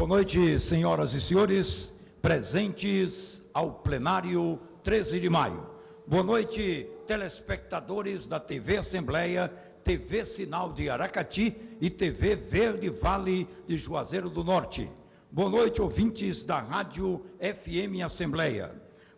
Boa noite, senhoras e senhores, presentes ao plenário 13 de maio. Boa noite, telespectadores da TV Assembleia, TV Sinal de Aracati e TV Verde Vale de Juazeiro do Norte. Boa noite, ouvintes da Rádio FM Assembleia.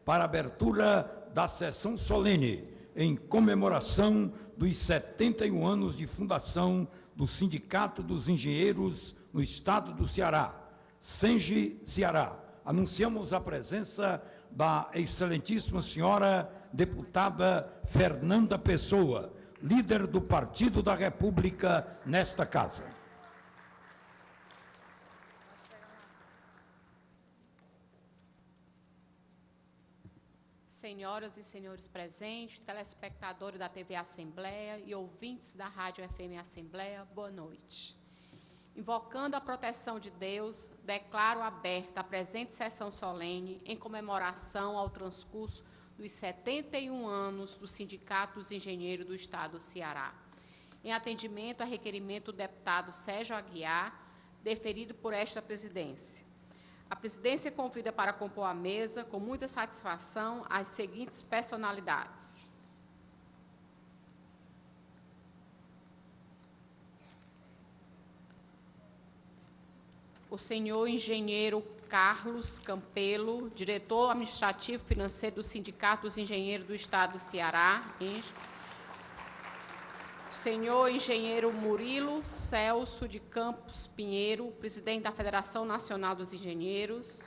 Para a abertura da sessão solene, em comemoração dos 71 anos de fundação do Sindicato dos Engenheiros no Estado do Ceará, SENGE Ceará, anunciamos a presença da excelentíssima senhora deputada Fernanda Pessoa, líder do Partido da República nesta casa. Senhoras e senhores presentes, telespectadores da TV Assembleia e ouvintes da Rádio FM Assembleia, boa noite. Invocando a proteção de Deus, declaro aberta a presente sessão solene em comemoração ao transcurso dos 71 anos do Sindicato dos Engenheiros do Estado do Ceará, em atendimento a requerimento do deputado Sérgio Aguiar, deferido por esta presidência. A presidência convida para compor a mesa, com muita satisfação, as seguintes personalidades: o senhor engenheiro Carlos Campelo, diretor administrativo financeiro do Sindicato dos Engenheiros do Estado do Ceará. O senhor engenheiro Murilo Celso de Campos Pinheiro, presidente da Federação Nacional dos Engenheiros.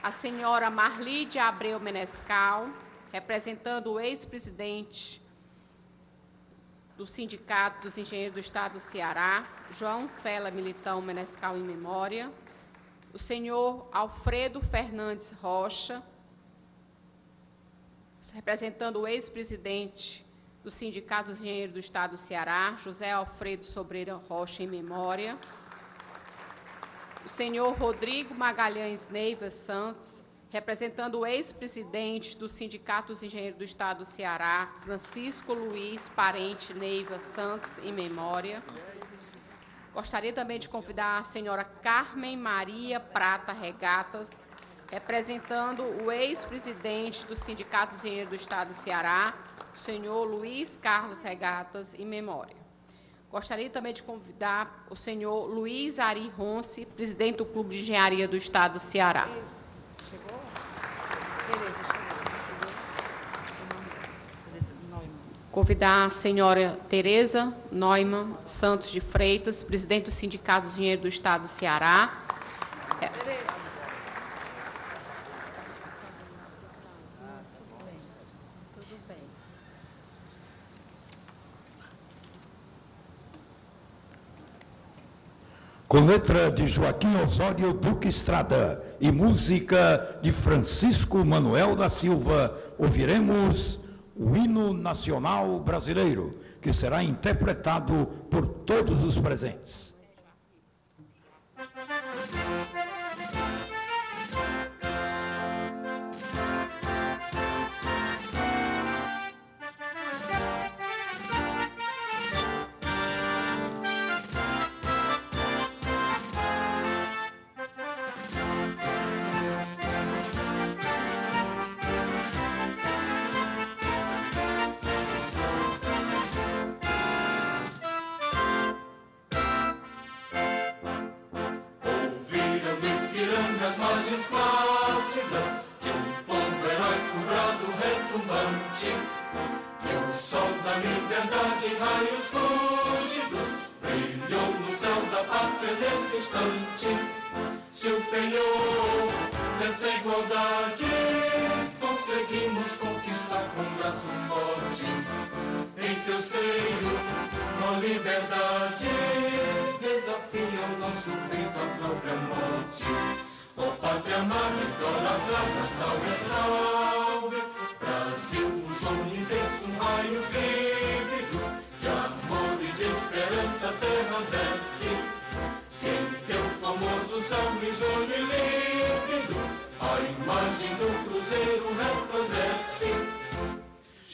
A senhora Marlide Abreu Menescal, representando o ex-presidente do Sindicato dos Engenheiros do Estado do Ceará, João Cela Militão Menescal em memória. O senhor Alfredo Fernandes Rocha, representando o ex-presidente do Sindicato dos Engenheiros do Estado do Ceará, José Alfredo Sobreira Rocha em memória. O senhor Rodrigo Magalhães Neiva Santos, representando o ex-presidente do Sindicato dos Engenheiros do Estado do Ceará, Francisco Luiz Parente Neiva Santos, em memória. Gostaria também de convidar a senhora Carmen Maria Prata Regatas, representando o ex-presidente do Sindicato dos Engenheiros do Estado do Ceará, o senhor Luiz Carlos Regatas, em memória. Gostaria também de convidar o senhor Luiz Ari Ronce, presidente do Clube de Engenharia do Estado do Ceará. Convidar a senhora Tereza Neumann Santos de Freitas, presidente do Sindicato dos Engenheiros do Estado do Ceará. Com letra de Joaquim Osório Duque Estrada e música de Francisco Manuel da Silva, ouviremos o hino nacional brasileiro, que será interpretado por todos os presentes.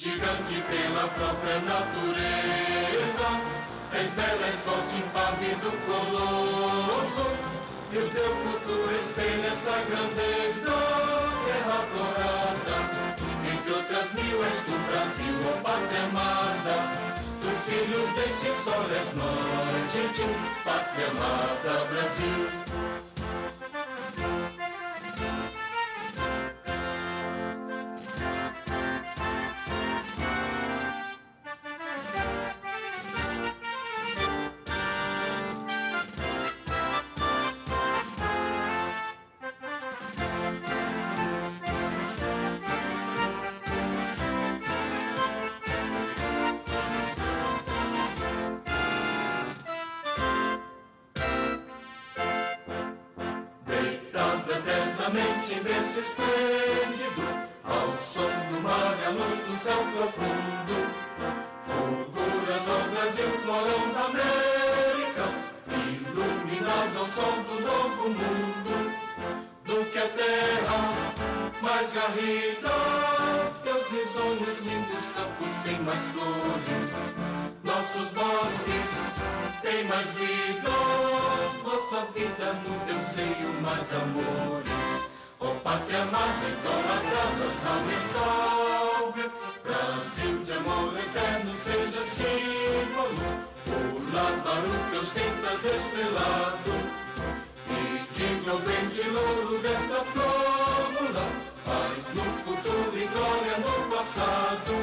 Gigante pela própria natureza, és bela, és forte, impávido colosso, e o teu futuro espelha essa grandeza, terra dourada. Entre outras mil és tu, Brasil, ó pátria amada, dos filhos deste sol és mãe, gentil, pátria amada, Brasil. Em berço esplêndido, ao som do mar e à luz do céu profundo, fulguras ao Brasil, florão da América, iluminado ao sol do novo mundo, do que a terra mais garrida, teus risonhos lindos campos têm mais flores, nossos bosques têm mais vida, nossa vida no teu seio mais amores. Ó pátria amada, idolatrada, salve, salve, Brasil de amor eterno seja símbolo, o labaru que ostentas estrelado, e diga o verde louro desta flâmula, paz no futuro e glória no passado.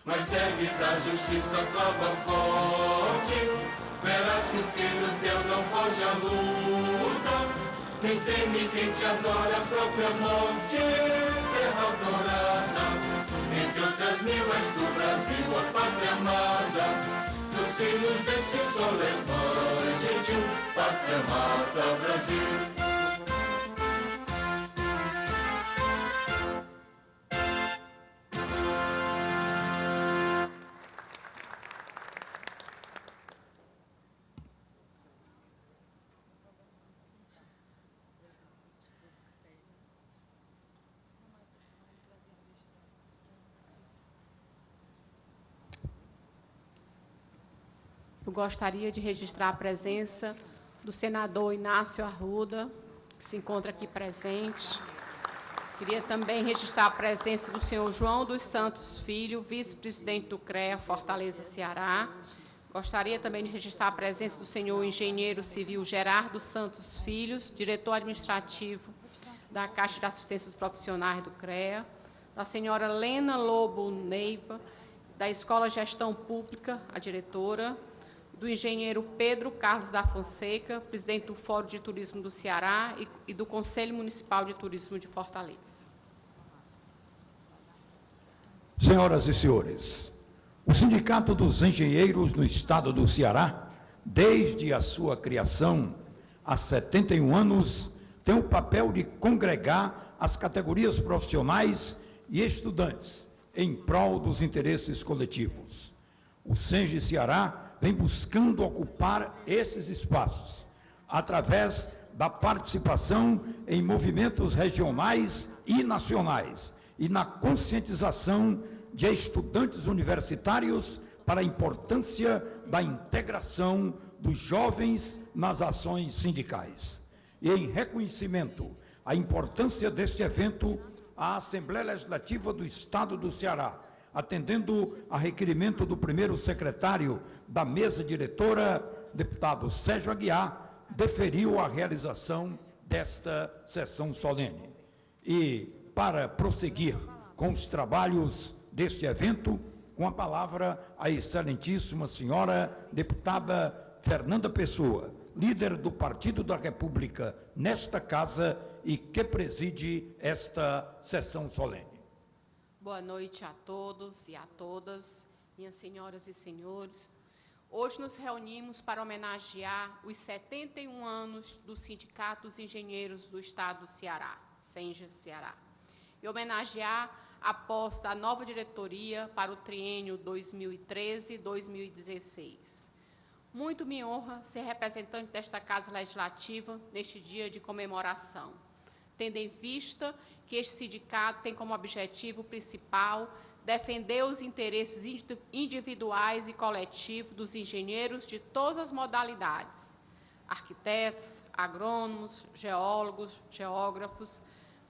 Mas segues a justiça, prova forte, verás que o filho teu não foge à luta, nem teme quem te adora a própria morte, terra adorada. Entre outras mil és do Brasil, a pátria amada, dos filhos deste sol és mãe, gentil, pátria amada, Brasil. Eu gostaria de registrar a presença do senador Inácio Arruda, que se encontra aqui presente. Queria também registrar a presença do senhor João dos Santos Filho, vice-presidente do CREA Fortaleza, Ceará. Gostaria também de registrar a presença do senhor engenheiro civil Gerardo Santos Filhos, diretor administrativo da Caixa de Assistência dos Profissionais do CREA, da senhora Lena Lobo Neiva, da Escola Gestão Pública, a diretora, do engenheiro Pedro Carlos da Fonseca, presidente do Fórum de Turismo do Ceará e do Conselho Municipal de Turismo de Fortaleza. Senhoras e senhores, o Sindicato dos Engenheiros no Estado do Ceará, desde a sua criação há 71 anos, tem o papel de congregar as categorias profissionais e estudantes em prol dos interesses coletivos. O SENGE Ceará vem buscando ocupar esses espaços, através da participação em movimentos regionais e nacionais e na conscientização de estudantes universitários para a importância da integração dos jovens nas ações sindicais. E em reconhecimento à importância deste evento, a Assembleia Legislativa do Estado do Ceará, atendendo a requerimento do primeiro secretário da mesa diretora, deputado Sérgio Aguiar, deferiu a realização desta sessão solene. E, para prosseguir com os trabalhos deste evento, com a palavra a excelentíssima senhora deputada Fernanda Pessoa, líder do Partido da República nesta casa e que preside esta sessão solene. Boa noite a todos e a todas, minhas senhoras e senhores. Hoje nos reunimos para homenagear os 71 anos do Sindicato dos Engenheiros do Estado do Ceará, SENGE Ceará, e homenagear a posse da nova diretoria para o triênio 2013-2016. Muito me honra ser representante desta Casa Legislativa neste dia de comemoração, tendo em vista que este sindicato tem como objetivo principal defender os interesses individuais e coletivos dos engenheiros de todas as modalidades, arquitetos, agrônomos, geólogos, geógrafos,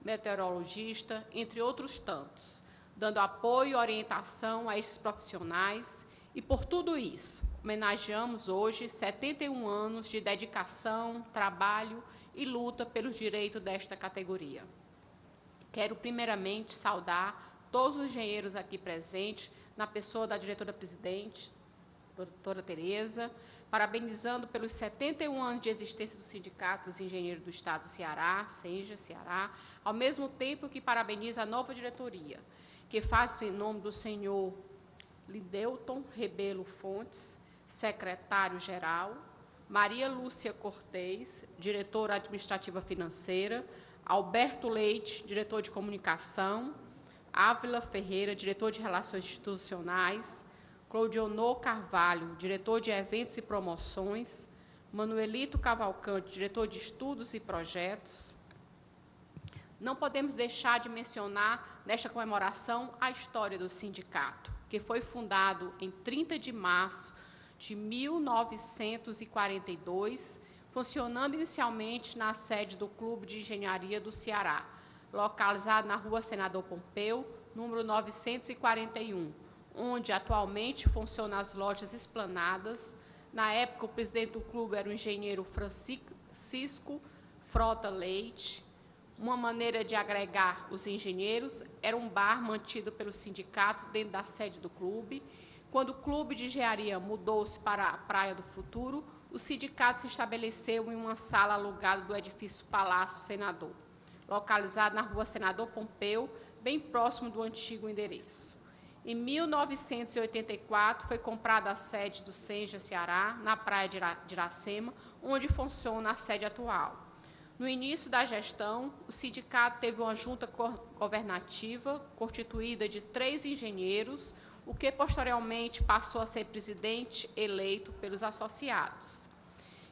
meteorologistas, entre outros tantos, dando apoio e orientação a esses profissionais. E, por tudo isso, homenageamos hoje 71 anos de dedicação, trabalho e luta pelos direitos desta categoria. Quero, primeiramente, saudar todos os engenheiros aqui presentes, na pessoa da diretora-presidente, doutora Tereza, parabenizando pelos 71 anos de existência do Sindicato dos Engenheiros do Estado do Ceará, SENJA, Ceará, ao mesmo tempo que parabeniza a nova diretoria, que faço em nome do senhor Lideuton Rebelo Fontes, secretário-geral, Maria Lúcia Cortez, diretora administrativa financeira, Alberto Leite, diretor de comunicação, Ávila Ferreira, diretor de relações institucionais, Claudionor Carvalho, diretor de eventos e promoções, Manuelito Cavalcante, diretor de estudos e projetos. Não podemos deixar de mencionar, nesta comemoração, a história do sindicato, que foi fundado em 30 de março de 1942, funcionando inicialmente na sede do Clube de Engenharia do Ceará, localizado na Rua Senador Pompeu, número 941, onde atualmente funcionam as lojas Esplanadas. Na época, o presidente do clube era o engenheiro Francisco Frota Leite. Uma maneira de agregar os engenheiros era um bar mantido pelo sindicato dentro da sede do clube. Quando o clube de engenharia mudou-se para a Praia do Futuro, o sindicato se estabeleceu em uma sala alugada do edifício Palácio Senador, localizado na Rua Senador Pompeu, bem próximo do antigo endereço. Em 1984, foi comprada a sede do SENJA Ceará, na Praia de Iracema, onde funciona a sede atual. No início da gestão, o sindicato teve uma junta governativa constituída de 3 engenheiros, o que posteriormente passou a ser presidente eleito pelos associados.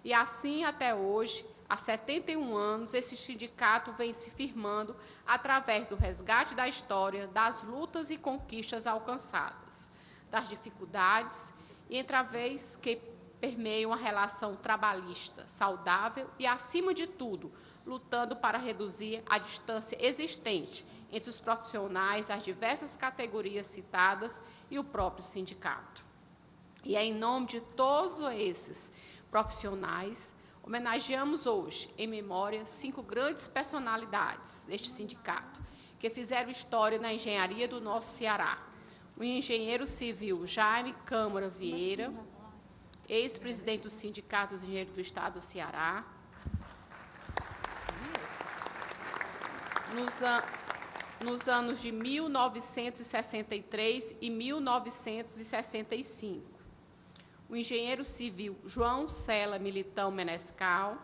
E assim, até hoje, há 71 anos, esse sindicato vem se firmando através do resgate da história, das lutas e conquistas alcançadas, das dificuldades e através que permeiam a relação trabalhista saudável e, acima de tudo, lutando para reduzir a distância existente entre os profissionais das diversas categorias citadas e o próprio sindicato. E é em nome de todos esses profissionais, homenageamos hoje, em memória, 5 grandes personalidades deste sindicato, que fizeram história na engenharia do nosso Ceará. O engenheiro civil Jaime Câmara Vieira, ex-presidente do Sindicato dos Engenheiros do Estado do Ceará. Nos anos de 1963 e 1965. O engenheiro civil João Cela Militão Menescal,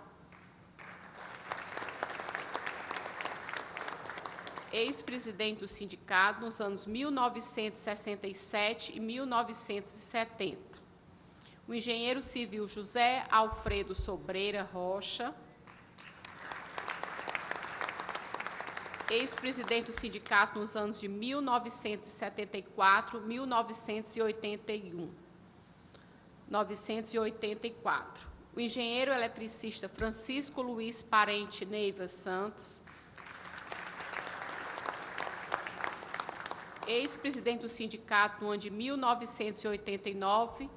ex-presidente do sindicato nos anos 1967 e 1970. O engenheiro civil José Alfredo Sobreira Rocha, ex-presidente do sindicato nos anos de 1974 e 1984. O engenheiro eletricista Francisco Luiz Parente Neiva Santos, ex-presidente do sindicato no ano de 1989,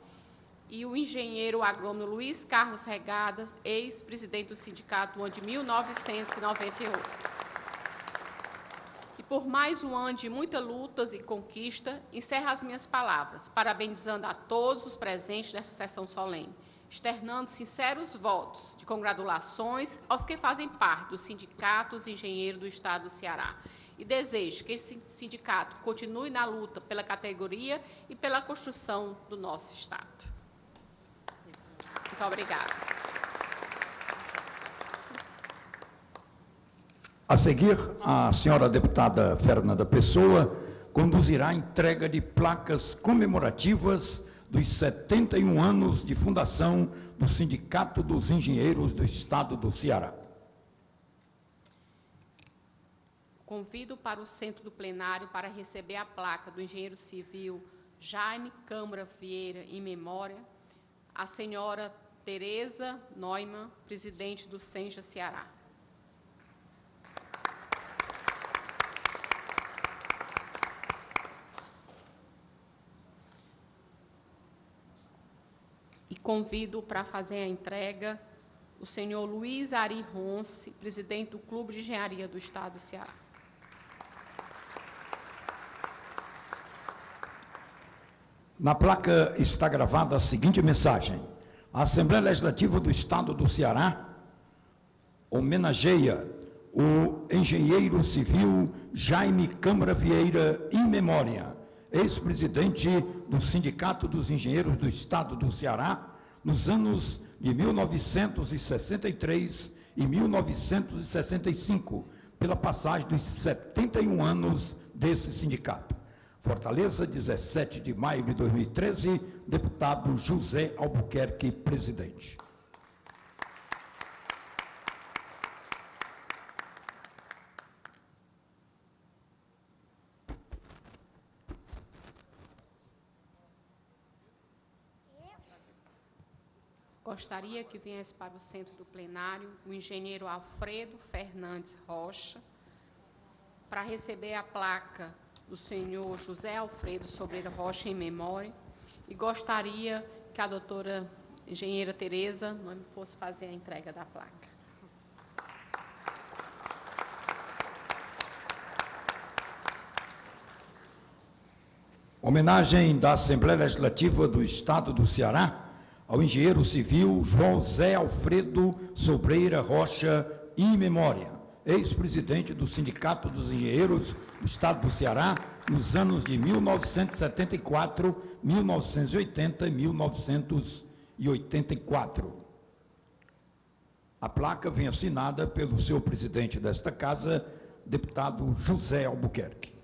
e o engenheiro agrônomo Luiz Carlos Regadas, ex-presidente do sindicato no ano de 1998. E por mais um ano de muitas lutas e conquista, encerro as minhas palavras, parabenizando a todos os presentes nessa sessão solene, externando sinceros votos de congratulações aos que fazem parte dos sindicatos engenheiros do Estado do Ceará. E desejo que esse sindicato continue na luta pela categoria e pela construção do nosso Estado. Muito obrigada. A seguir, a senhora deputada Fernanda Pessoa conduzirá a entrega de placas comemorativas dos 71 anos de fundação do Sindicato dos Engenheiros do Estado do Ceará. Convido para o centro do plenário para receber a placa do engenheiro civil Jaime Câmara Vieira, em memória, a senhora Tereza Neumann, presidente do Senja Ceará. E convido para fazer a entrega o senhor Luiz Ari Ronce, presidente do Clube de Engenharia do Estado do Ceará. Na placa está gravada a seguinte mensagem: a Assembleia Legislativa do Estado do Ceará homenageia o engenheiro civil Jaime Câmara Vieira, in memória, ex-presidente do Sindicato dos Engenheiros do Estado do Ceará, nos anos de 1963 e 1965, pela passagem dos 71 anos desse sindicato. Fortaleza, 17 de maio de 2013, deputado José Albuquerque, presidente. Gostaria que viesse para o centro do plenário o engenheiro Alfredo Fernandes Rocha, para receber a placa do senhor José Alfredo Sobreira Rocha, em memória, e gostaria que a doutora engenheira Tereza fosse fazer a entrega da placa. Homenagem da Assembleia Legislativa do Estado do Ceará ao engenheiro civil José Alfredo Sobreira Rocha, in memória, ex-presidente do Sindicato dos Engenheiros do Estado do Ceará, nos anos de 1974, 1980 e 1984. A placa vem assinada pelo seu presidente desta casa, deputado José Albuquerque.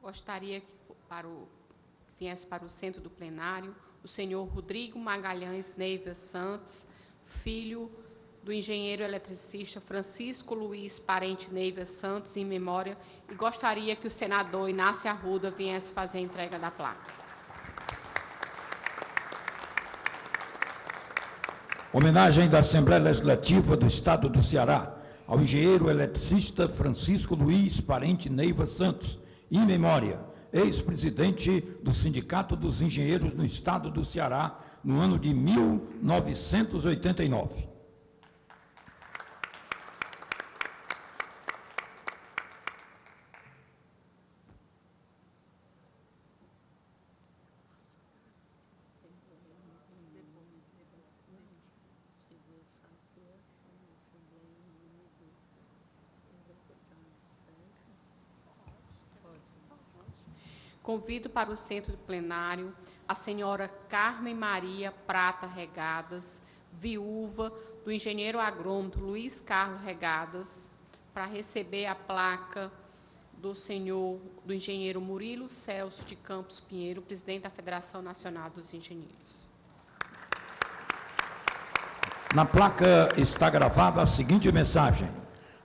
Gostaria que viesse para o centro do plenário o senhor Rodrigo Magalhães Neiva Santos, filho do engenheiro eletricista Francisco Luiz Parente Neiva Santos, em memória, e gostaria que o senador Inácio Arruda viesse fazer a entrega da placa. Homenagem da Assembleia Legislativa do Estado do Ceará ao engenheiro eletricista Francisco Luiz Parente Neiva Santos, in memória, ex-presidente do Sindicato dos Engenheiros no Estado do Ceará, no ano de 1989. Convido para o centro do plenário a senhora Carmen Maria Prata Regadas, viúva do engenheiro agrônomo Luiz Carlos Regadas, para receber a placa do engenheiro Murilo Celso de Campos Pinheiro, presidente da Federação Nacional dos Engenheiros. Na placa está gravada a seguinte mensagem: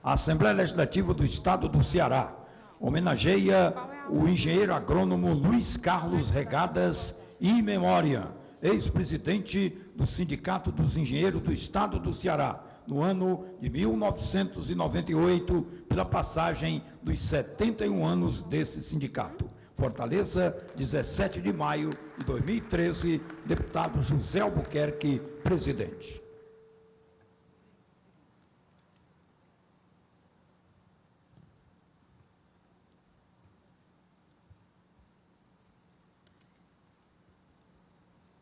a Assembleia Legislativa do Estado do Ceará homenageia o engenheiro agrônomo Luiz Carlos Regadas, in memória, ex-presidente do Sindicato dos Engenheiros do Estado do Ceará, no ano de 1998, pela passagem dos 71 anos desse sindicato. Fortaleza, 17 de maio de 2013, deputado José Albuquerque, presidente.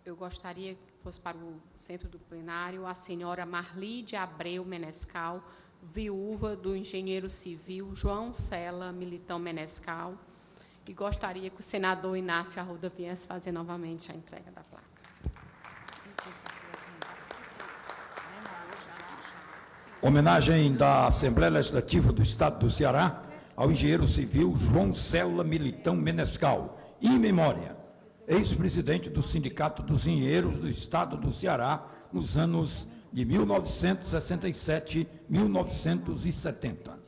Eu gostaria que fosse para o centro do plenário a senhora Marli de Abreu Menescal, viúva do engenheiro civil João Cela Militão Menescal, e gostaria que o senador Inácio Arruda viesse fazer novamente a entrega da placa. Homenagem da Assembleia Legislativa do Estado do Ceará ao engenheiro civil João Cela Militão Menescal, in memória, ex-presidente do Sindicato dos Engenheiros do Estado do Ceará, nos anos de 1967 e 1970.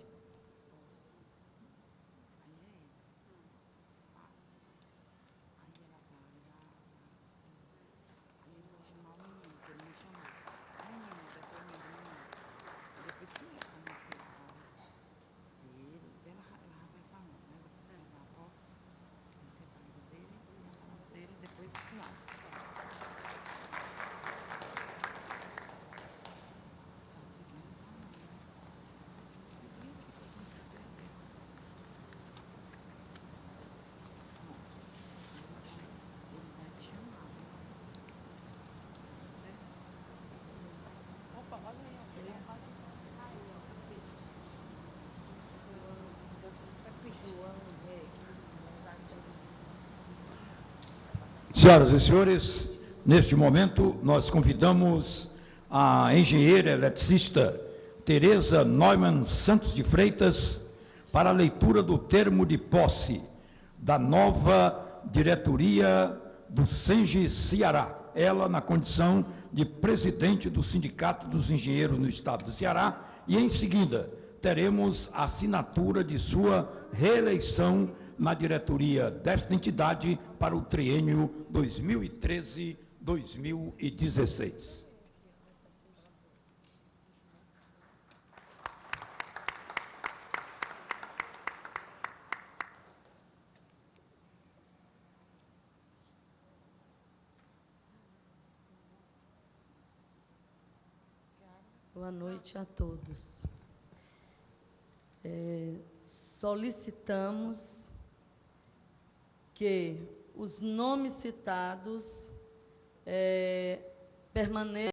Senhoras e senhores, neste momento nós convidamos a engenheira eletricista Tereza Neumann Santos de Freitas para a leitura do termo de posse da nova diretoria do SENGE Ceará. Ela na condição de presidente do Sindicato dos Engenheiros no Estado do Ceará, e em seguida teremos a assinatura de sua reeleição na diretoria desta entidade para o triênio 2013-2016. Boa noite a todos. Solicitamos que os nomes citados permaneçam